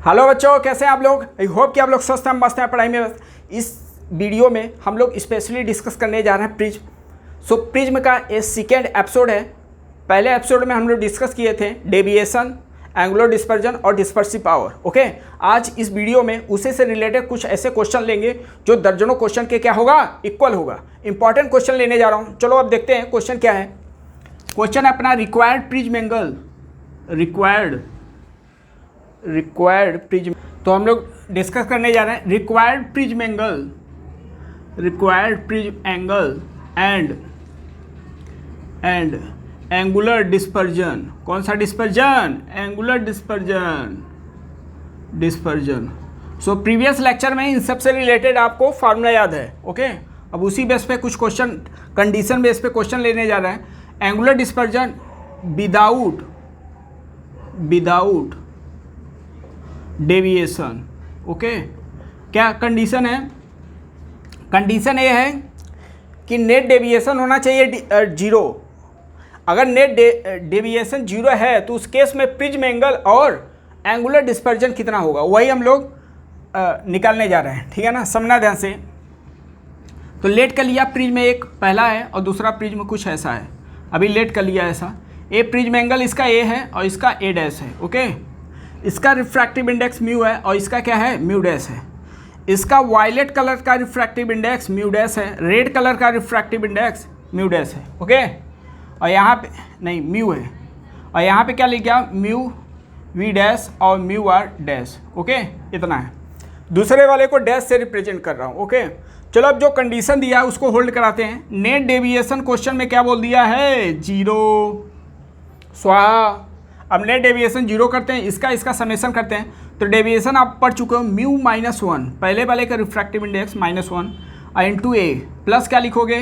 Hello बच्चों, कैसे हैं आप लोग। आई होप कि आप लोग स्वस्थ हैं, मस्त हैं पढ़ाई में। इस वीडियो में हम लोग स्पेशली डिस्कस करने जा रहे हैं प्रिज्म। प्रिज्म का ये सेकेंड एपिसोड है। पहले एपिसोड में हम लोग डिस्कस किए थे डेविएशन, एंगुलर डिस्पर्जन और डिस्पर्सिव पावर। ओके, आज इस वीडियो में उसी से रिलेटेड कुछ ऐसे क्वेश्चन लेंगे जो दर्जनों क्वेश्चन के क्या होगा, इक्वल होगा। इंपॉर्टेंट क्वेश्चन लेने जा रहा हूँ। चलो अब देखते हैं क्वेश्चन क्या है। क्वेश्चन है अपना required prism angle, required prism. तो हम लोग डिस्कस करने जा रहे हैं required prism angle and angular dispersion. कौन सा dispersion? Angular dispersion. So previous lecture में इन सब से रिलेटेड आपको फार्मूला याद है। ओके, अब उसी बेस पे कुछ क्वेश्चन, कंडीशन बेस पे क्वेश्चन लेने जा रहे हैं। Angular dispersion without deviation. Okay, क्या कंडीशन है? कंडीशन ये है कि नेट डेविएशन होना चाहिए जीरो। अगर नेट डेविएशन जीरो है तो उस केस में प्रिज्म एंगल और एंगुलर डिस्पर्जन कितना होगा, वही हम लोग निकालने जा रहे हैं। ठीक है ना, समझना ध्यान से। तो लेट कर लिया प्रिज्म एक पहला है और दूसरा प्रिज्म कुछ ऐसा है। अभी लेट कर लिया ऐसा। ए प्रिज्म एंगल इसका ए है और इसका ए डैश है। ओके, इसका रिफ्रैक्टिव इंडेक्स म्यू है और इसका क्या है, म्यू डैश है। इसका वायलेट कलर का रिफ्रैक्टिव इंडेक्स म्यू डैश है, रेड कलर का रिफ्रैक्टिव इंडेक्स म्यू डैश है। ओके, और यहाँ पे नहीं म्यू है, और यहाँ पे क्या लिख गया, म्यू वी डैश और म्यू आर डैश। ओके, इतना है। दूसरे वाले को डैश से रिप्रेजेंट कर रहा हूँ। ओके, चलो अब जो कंडीशन दिया है उसको होल्ड कराते हैं। नेट डेविएशन क्वेश्चन में क्या बोल दिया है, जीरो। स्वाहा। अब नेट डेविएशन जीरो करते हैं, इसका समेशन करते हैं। तो डेविएशन आप पढ़ चुके हो, म्यू -1, पहले वाले का refractive index -1 into A, plus क्या लिखोगे,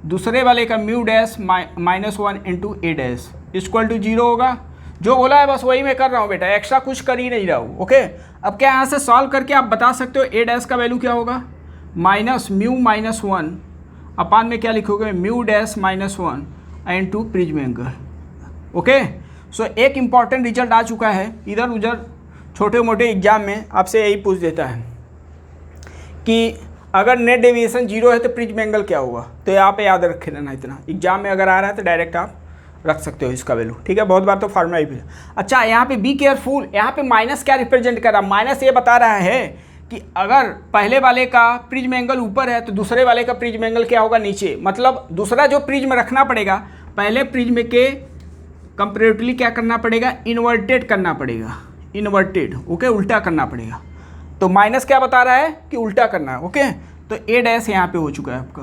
दूसरे वाले का mu dash -1 into A dash equal to zero होगा। जो बोला है बस वही मैं कर रहा हूँ बेटा, एक्स्ट्रा कुछ कर ही नहीं रहा हूँ। ओके, अब क्या यहाँ से सॉल्व करके आप बता सकते हो ए डैश का वैल्यू क्या होगा, माइनस म्यू -1 अपान में क्या लिखोगे, mu dash -1 into prism angle. Okay, so एक इम्पॉर्टेंट रिजल्ट आ चुका है। इधर उधर छोटे मोटे एग्जाम में आपसे यही पूछ देता है कि अगर नेट डेविएशन जीरो है तो प्रिज्म एंगल क्या होगा। तो यहाँ पे याद रखे रहना, इतना एग्जाम में अगर आ रहा है तो डायरेक्ट आप रख सकते हो इसका वैल्यू। ठीक है, बहुत बार तो फार्मूला ही भी। अच्छा, यहाँ पे बी केयरफुल, यहाँ पे माइनस क्या रिप्रेजेंट कर रहा है, माइनस ये बता रहा है कि अगर पहले वाले का प्रिज्म एंगल ऊपर है तो दूसरे वाले का प्रिज्म एंगल क्या होगा, नीचे। मतलब दूसरा जो प्रिज्म रखना पड़ेगा, पहले प्रिज्म के कंपेरेटिवली क्या करना पड़ेगा, इन्वर्टेड करना पड़ेगा, इन्वर्टेड। ओके, उल्टा करना पड़ेगा। तो माइनस क्या बता रहा है कि उल्टा करना है। ओके, तो ए डैश यहाँ पे हो चुका है आपका।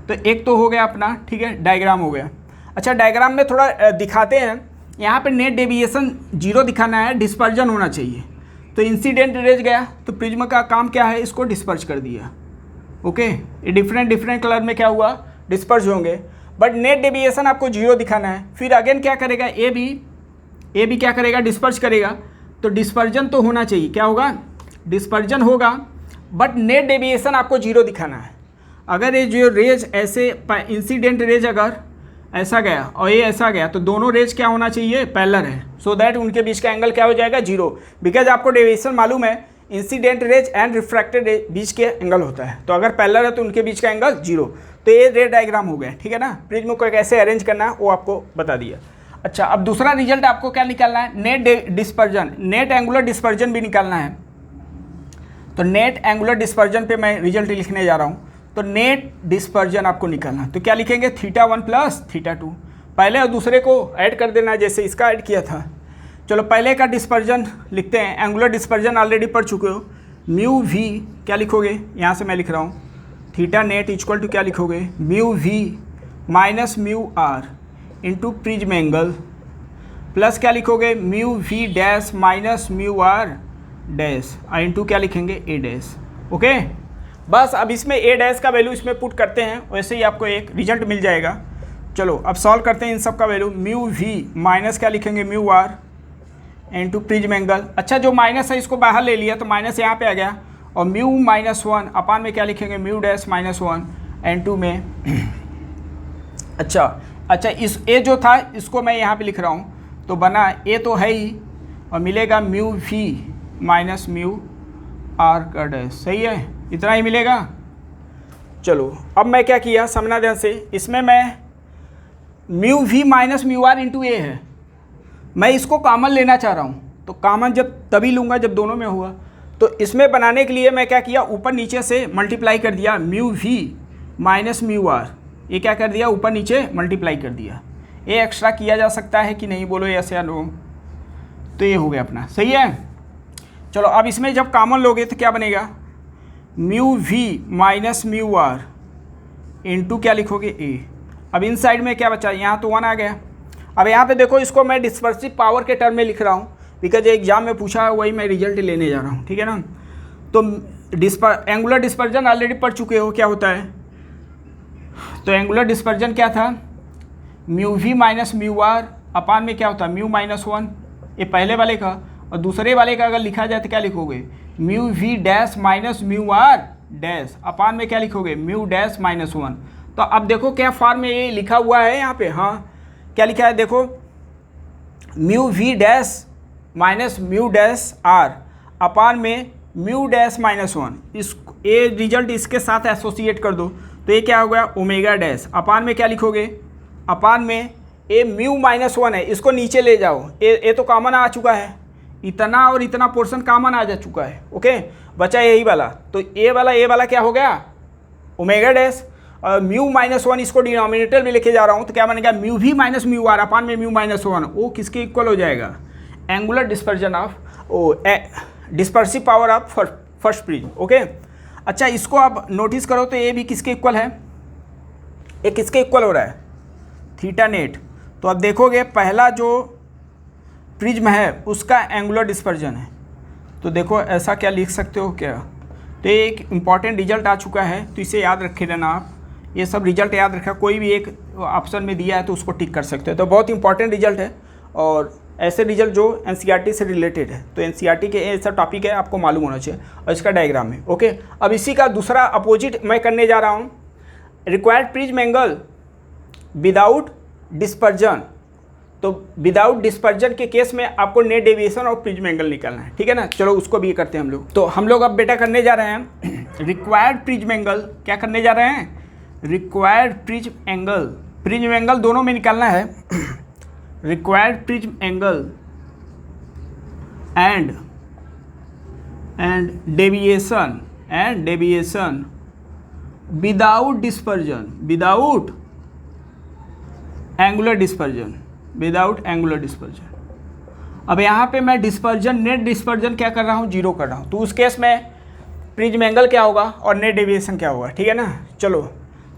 तो एक तो हो गया अपना, ठीक है, डायग्राम हो गया। अच्छा, डायग्राम में थोड़ा दिखाते हैं। यहाँ पे नेट डेविएशन जीरो दिखाना है, डिस्पर्जन होना चाहिए। तो इंसिडेंट रेज गया तो प्रिज्म का काम क्या है, इसको डिस्पर्ज कर दिया। ओके, ये डिफरेंट कलर में क्या हुआ, डिस्पर्ज होंगे। बट नेट डेविएशन आपको जीरो दिखाना है। फिर अगेन क्या करेगा, ए भी क्या करेगा, डिस्पर्ज करेगा। तो डिस्पर्जन तो होना चाहिए, क्या होगा, डिस्पर्जन होगा। बट नेट डेविएशन आपको जीरो दिखाना है। अगर ये जो रेज ऐसे इंसिडेंट रेज अगर ऐसा गया और ये ऐसा गया तो दोनों रेज क्या होना चाहिए, पैरेलल है। सो दैट उनके बीच का एंगल क्या हो जाएगा, जीरो। बिकॉज आपको डेविएशन मालूम है, incident rays and refracted rays बीच के एंगल होता है। तो अगर पैरेलल है तो उनके बीच का एंगल जीरो। तो ये रे डायग्राम हो गया। ठीक है ना, प्रिज्म को कैसे अरेंज करना है वो आपको बता दिया। अच्छा, अब दूसरा रिजल्ट आपको क्या निकालना है, net dispersion, net angular dispersion भी निकालना है। तो नेट एंगुलर डिस्पर्जन पे मैं रिजल्ट लिखने जा रहा हूँ। तो नेट डिस्पर्जन आपको निकालना है। तो क्या लिखेंगे, θ1 प्लस θ2। पहले और दूसरे को ऐड कर देना, जैसे इसका ऐड किया था। चलो पहले का डिस्पर्जन लिखते हैं। एंगुलर डिस्पर्जन ऑलरेडी पढ़ चुके हो। म्यू वी क्या लिखोगे, यहाँ से मैं लिख रहा हूँ, थीटा नेट इक्वल टू क्या लिखोगे, mu we minus mu are into prism angle, plus क्या लिखोगे, mu we dash minus mu are dash into क्या लिखेंगे, ए डैश। ओके, बस अब इसमें ए डैश का वैल्यू इसमें पुट करते हैं, वैसे ही आपको एक रिजल्ट मिल जाएगा। चलो अब सॉल्व करते हैं इन सब का वैल्यू। म्यू वी माइनस क्या लिखेंगे, mu are into prism angle. अच्छा, जो माइनस है इसको बाहर ले लिया तो माइनस यहाँ पे आ गया। और म्यू -1 अपान में क्या लिखेंगे, म्यू डैश -1 n2 में। अच्छा, इस ए जो था इसको मैं यहाँ पे लिख रहा हूँ। तो बना ए तो है ही, और मिलेगा mu we minus mu R का डैश, सही है, इतना ही मिलेगा। चलो अब मैं क्या किया, समझना ध्यान से, इसमें मैं mu we minus mu are into A है, मैं इसको कॉमन लेना चाह रहा हूँ, तो कॉमन जब तभी लूँगा जब दोनों में हुआ। तो इसमें बनाने के लिए मैं क्या किया, ऊपर नीचे से मल्टीप्लाई कर दिया, mu we minus mu R, ये क्या कर दिया, ऊपर नीचे मल्टीप्लाई कर दिया। ये एक्स्ट्रा किया जा सकता है कि नहीं, बोलो यस या नो। तो ये हो गया अपना, सही है। चलो अब इसमें जब कॉमन लोगे तो क्या बनेगा, mu we minus mu are into क्या लिखोगे ए। अब इन साइड में क्या बचा, यहाँ तो 1 आ गया। अब यहाँ पे देखो, इसको मैं डिस्पर्सिव पावर के टर्म में लिख रहा हूँ, बिकॉज एग्जाम में पूछा है, वही मैं रिजल्ट लेने जा रहा हूँ, ठीक है ना। तो एंगुलर डिस्पर्जन ऑलरेडी पढ़ चुके हो क्या होता है। तो एंगुलर डिस्पर्जन क्या था, mu we minus mu r upon में क्या होता है, म्यू माइनस 1, ये पहले वाले का। और दूसरे वाले का अगर लिखा जाए तो क्या लिखोगे, mu we dash minus mu are dash upon में क्या लिखोगे, म्यू डैश माइनस 1। तो अब देखो क्या फॉर्म में ये लिखा हुआ है यहाँ पे, हाँ क्या लिखा है देखो, mu we dash minus mu dash r upon में म्यू डैश माइनस 1। इस ये रिजल्ट इसके साथ एसोसिएट कर दो, तो ये क्या हो गया, ओमेगा डैश अपान में क्या लिखोगे, अपान में ए म्यू माइनस 1 है, इसको नीचे ले जाओ, ए तो कॉमन आ चुका है, इतना और इतना पोर्शन कॉमन आ जा चुका है, ओके, बचा यही वाला। तो ए वाला क्या हो गया, ओमेगा डैश, और म्यू माइनस 1 इसको डिनोमिनेटर में लेके जा रहा हूँ, तो क्या बनेगा, mu we minus mu r upon में म्यू माइनस 1, वो किसके इक्वल हो जाएगा, angular dispersion of dispersive power of first prism, okay. अच्छा इसको आप नोटिस करो तो ये भी किसके इक्वल है, ये किसके इक्वल हो रहा है, थीटा नेट। तो अब देखोगे पहला जो प्रिज्म है उसका एंगुलर डिस्पर्जन है, तो देखो ऐसा क्या लिख सकते हो क्या, तो ये एक इम्पॉर्टेंट रिजल्ट आ चुका है, तो इसे याद रखे रहना आप, ये सब रिजल्ट याद रखा, कोई भी एक ऑप्शन में दिया है तो उसको टिक कर सकते हो, तो बहुत इंपॉर्टेंट रिजल्ट है। और ऐसे रिजल्ट जो एनसीईआरटी से रिलेटेड है, तो एनसीईआरटी के ऐसा टॉपिक है आपको मालूम होना चाहिए, और इसका डायग्राम है, ओके। अब इसी का दूसरा अपोजिट मैं करने जा रहा हूँ, required prism angle without dispersion. तो विदाउट डिस्पर्जन के केस में आपको नेट डेविएशन और प्रिज्म एंगल निकालना है, ठीक है ना। चलो उसको भी करते हैं हम लोग। तो हम लोग अब बेटा करने जा रहे हैं रिक्वायर्ड प्रिज्म एंगल, क्या करने जा रहे हैं, required prism angle, prism angle दोनों में निकालना है, required prism angle and deviation without dispersion, without angular dispersion. अब यहाँ पे मैं डिस्पर्जन, नेट डिस्पर्जन क्या कर रहा हूँ, जीरो कर रहा हूँ, तो उस केस में प्रिज्म एंगल क्या होगा और नेट डेविएशन क्या होगा, ठीक है ना। चलो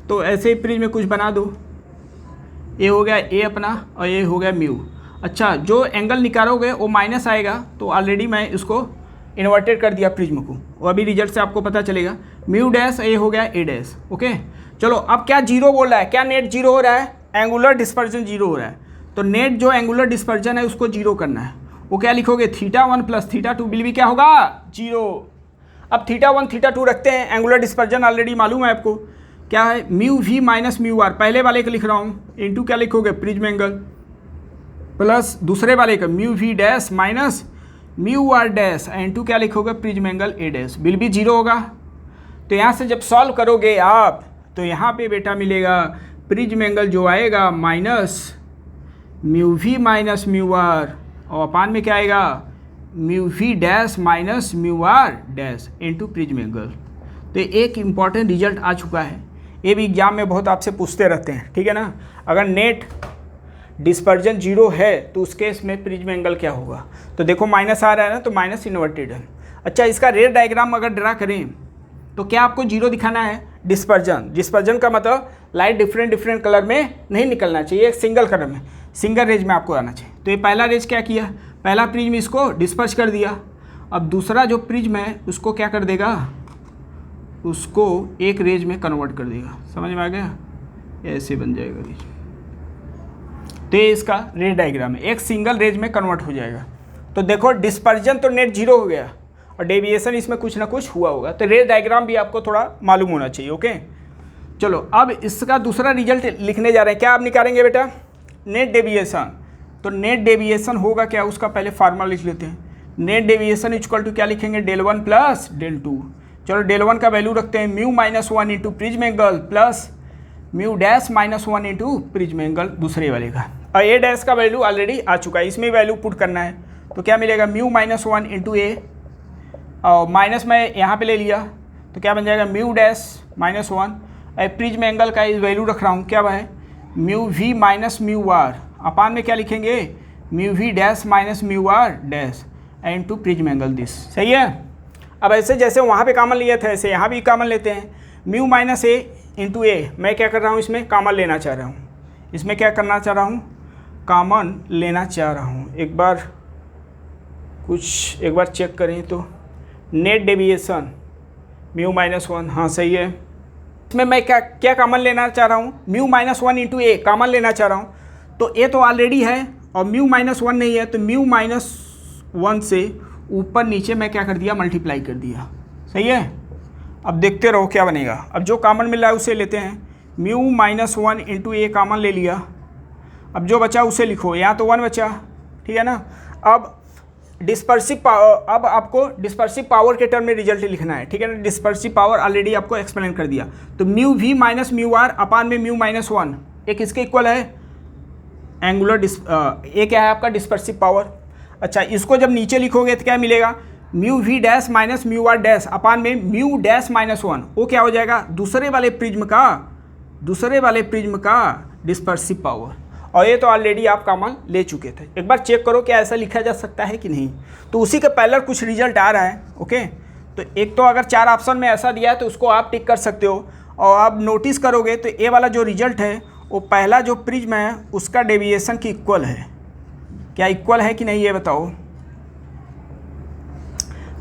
तो ऐसे ही प्रिज्म में कुछ बना दो, ये हो गया ए अपना और ये हो गया म्यू। अच्छा जो एंगल निकालोगे वो माइनस आएगा, तो ऑलरेडी मैं इसको इन्वर्टेड कर दिया प्रिज्म को, वो अभी रिजल्ट से आपको पता चलेगा, म्यू डैश ये हो गया ए डैश, ओके। चलो अब क्या जीरो बोल रहा है, क्या नेट जीरो हो रहा है, एंगुलर डिस्पर्जन जीरो हो रहा है, तो नेट जो एंगुलर डिस्पर्जन है उसको जीरो करना है, वो क्या लिखोगे, θ1 प्लस θ2 विल भी क्या होगा, जीरो। अब θ1 θ2 रखते हैं, एंगुलर डिस्पर्जन ऑलरेडी मालूम है आपको क्या है, mu we minus mu R, पहले वाले का लिख रहा हूँ, इंटू क्या लिखोगे, प्रिज्म एंगल, प्लस दूसरे वाले का mu we dash minus mu are dash, into क्या लिखोगे, प्रिज्म एंगल ए डैश, विल भी जीरो होगा। तो यहाँ से जब सॉल्व करोगे आप, तो यहाँ पे बेटा मिलेगा प्रिज्म एंगल जो आएगा minus mu we minus mu R, और अपान में क्या आएगा, mu we dash minus mu are dash into prism angle. तो एक इम्पॉर्टेंट रिजल्ट आ चुका है, ये भी एग्जाम में बहुत आपसे पूछते रहते हैं, ठीक है ना। अगर नेट डिस्पर्जन जीरो है तो उस केस में प्रिज्म एंगल क्या होगा, तो देखो माइनस आ रहा है ना, तो माइनस इन्वर्टेड है। अच्छा इसका रेड डायग्राम अगर ड्रा करें तो क्या आपको जीरो दिखाना है, डिस्पर्जन का मतलब लाइट डिफरेंट कलर में नहीं निकलना चाहिए, एक सिंगल कलर में, सिंगल रेज में आपको आना चाहिए। तो ये पहला रेज क्या किया, पहला प्रिज्म इसको डिस्पर्स कर दिया, अब दूसरा जो प्रिज्म है उसको क्या कर देगा, उसको एक रेज में कन्वर्ट कर देगा, समझ में आ गया, ऐसे बन जाएगा रेज। तो ये इसका रेज डायग्राम है, एक सिंगल रेज में कन्वर्ट हो जाएगा। तो देखो डिस्पर्जन तो नेट जीरो हो गया और डेविएशन इसमें कुछ ना कुछ हुआ होगा, तो रेज डायग्राम भी आपको थोड़ा मालूम होना चाहिए, ओके। चलो अब इसका दूसरा रिजल्ट लिखने जा रहे हैं, क्या आप निकालेंगे बेटा, नेट डेविएशन। तो नेट डेविएशन होगा क्या, उसका पहले फार्मूला लिख लेते हैं, नेट डेविएशन इक्वल टू क्या लिखेंगे, डेल 1 प्लस डेल 2। चलो डेल 1 का वैल्यू रखते हैं mu minus 1 into prism angle plus mu dash minus 1 into prism angle दूसरे वाले का। और ए डैश का वैल्यू ऑलरेडी आ चुका है, इसमें वैल्यू पुट करना है। तो क्या मिलेगा, म्यू माइनस 1 इंटू ए और माइनस में यहाँ पे ले लिया तो क्या बन जाएगा, mu dash minus 1। Prism angle का वैल्यू रख रहा हूँ, क्या है, mu we minus mu r upon में क्या लिखेंगे, mu we dash minus mu are dash into prism angle this. सही है। अब ऐसे जैसे वहाँ पे कॉमन लिए थे ऐसे यहाँ भी कॉमन लेते हैं। म्यू माइनस ए इंटू ए, मैं क्या कर रहा हूँ, इसमें कॉमन लेना चाह रहा हूँ। इसमें क्या करना चाह रहा हूँ, कॉमन लेना चाह रहा हूँ। एक बार चेक करें तो नेट डेविएशन म्यू माइनस 1, हाँ सही है। इसमें मैं क्या कॉमन लेना चाह रहा हूँ, म्यू माइनस 1 इंटू ए कॉमन लेना चाह रहा हूँ। तो ए तो ऑलरेडी है और म्यू माइनस 1 नहीं है, तो म्यू माइनस 1 से ऊपर नीचे मैं क्या कर दिया, मल्टीप्लाई कर दिया। सही है। अब देखते रहो क्या बनेगा। अब जो कॉमन मिल रहा है उसे लेते हैं, म्यू माइनस 1 इंटू ए कॉमन ले लिया। अब जो बचा उसे लिखो, यहाँ तो 1 बचा, ठीक है ना। अब डिस्पर्सिव पावर, अब आपको डिस्पर्सिव पावर के टर्म में रिजल्ट लिखना है, ठीक है ना। डिस्पर्सिव पावर ऑलरेडी आपको एक्सप्लेन कर दिया। तो mu we minus mu r upon में म्यू माइनस 1 एक इसके इक्वल है एंगुलर ये क्या है आपका, डिस्पर्सिव पावर। अच्छा, इसको जब नीचे लिखोगे तो क्या मिलेगा, mu we dash minus mu are dash upon में म्यू डैश माइनस 1, वो क्या हो जाएगा, दूसरे वाले प्रिज्म का डिस्पर्सिव पावर। और ये तो ऑलरेडी आप कॉमन ले चुके थे। एक बार चेक करो क्या ऐसा लिखा जा सकता है कि नहीं। तो उसी के पहले कुछ रिजल्ट आ रहा है। ओके, तो एक तो अगर 4 ऑप्शन में ऐसा दिया है तो उसको आप टिक कर सकते हो। और आप नोटिस करोगे तो ए वाला जो रिजल्ट है वो पहला जो प्रिज्म है उसका डेविएशन की इक्वल है। क्या इक्वल है कि नहीं ये बताओ।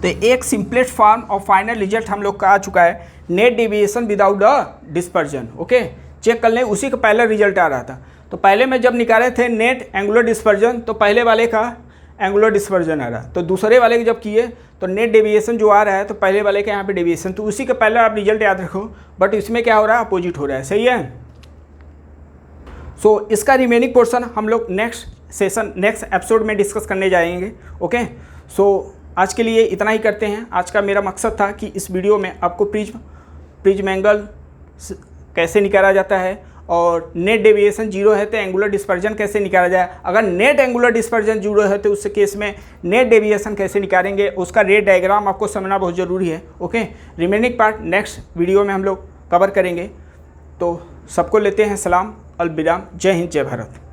तो एक सिंपलेस्ट फॉर्म और फाइनल रिजल्ट हम लोग का आ चुका है, net deviation without the dispersion. Okay, check कर लें, उसी का पहला रिजल्ट आ रहा था। तो पहले में जब निकाले थे नेट एंगुलर डिस्पर्जन तो पहले वाले का एंगुलर डिस्पर्जन आ रहा, तो दूसरे वाले के जब किए तो नेट डेविएशन जो आ रहा है तो पहले वाले के यहाँ पे डेविएशन, तो उसी का पहला आप रिजल्ट याद रखो। बट इसमें क्या हो रहा है, अपोजिट हो रहा है। सही है। सो इसका रिमेनिंग पोर्शन हम लोग नेक्स्ट एपिसोड में डिस्कस करने जाएंगे। ओके, सो आज के लिए इतना ही करते हैं। आज का मेरा मकसद था कि इस वीडियो में आपको प्रिज्म एंगल कैसे निकाला जाता है और नेट डेविएशन 0 है तो एंगुलर डिस्पर्जन कैसे निकाला जाए। अगर नेट एंगुलर डिस्पर्जन 0 है तो उस केस में नेट डेविएशन कैसे निकालेंगे, उसका रेट डायग्राम आपको समझना बहुत ज़रूरी है। Okay, remaining part next video में हम लोग कवर करेंगे। तो सबको लेते हैं सलाम, अलविदा, जय हिंद, जय भारत।